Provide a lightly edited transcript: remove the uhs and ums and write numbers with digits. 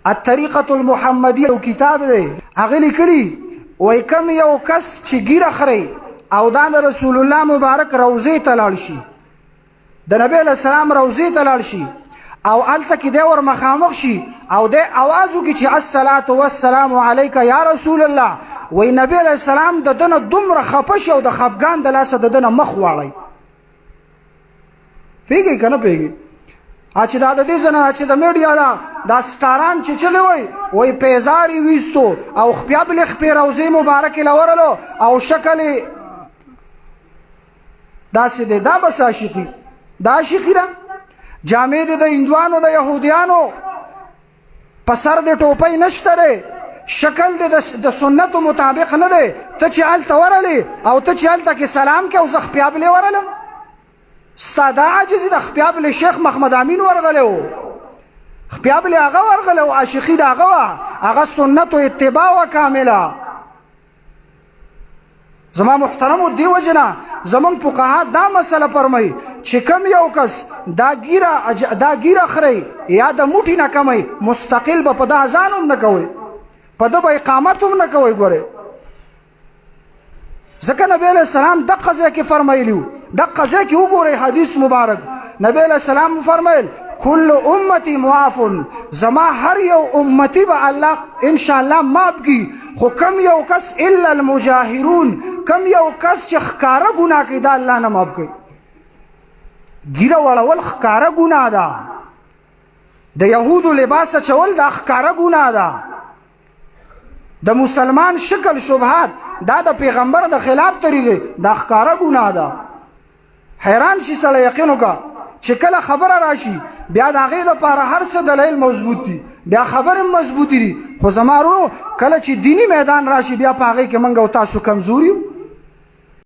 الطریقه المحمدیه کتاب دی هغه لیکلی وای کم یو کس چې ګیره خوري او دا د رسول الله مبارک روضه ته لاړ شي د نبی له سلام روضه ته لاړ شي او الته کې د ور مخامخ شي او د اوازو کې چې الصلاه والسلام علیک یا رسول الله وای نبی له سلام د دنه دومره خپش او د خفګان د لاسه د دنه مخ واړی پیږي کنه پیږي چې دا د دې زنه چې د میډیا دا ستاران چې چلی وای پیزاری ویستو او خپیا بل خپې روضه مبارک لورلو او شکل دا سي دا بس عاشقي دا عاشقي را جامع د هندوانو د يهوديانو په سر د ټوپۍ نشته شکل د سنتو مطابق نه دی ته چې الته ورلې او ته چې الته کې سلام کې او زه خپیا بل ورلم ستا دا عاجزي د خپیا بل شیخ محمد امین ورغلو خپیا بل هغه ورغلو عاشقي دا هغه سنت او اتباع کامله زما محترم دی وجنا زمون فقها دا مسله فرمای چې کم یو کس دا ګیره خري یا د موټی نه کمای مستقل به په د اذانوم نه کوي په د اقامتوم نه کوي ګوره ځکه نبی علیہ السلام د قضیه کې فرمایلیو د قضیه کې وګورئ حدیث مبارک نبی علیہ السلام فرمایل کل امتی معاف زما هر یو امتی به الله ان شاء الله معاف کی خو کم یو کس الا المجاهرون کم یو کس چې ښکارا ګناه کوي دا الله نه معاف کوي ګیره وړول ښکارا ګناه ده د يهودو لباس چول دا ښکارا ګناه ده د مسلمان شکل شبهات دا د پیغمبر د خلاف طریقې دا ښکارا ګناه ده حیران شي سره یقین وکړه چې کله خبره راشي بیا د هغې دپاره هر څه دلیل مضبوط دي بیا خبرې مضبوطې دي خو زما ورونو کله چې دینی میدان راشي بیا په هغې کې موږ او تاسو کمزور یو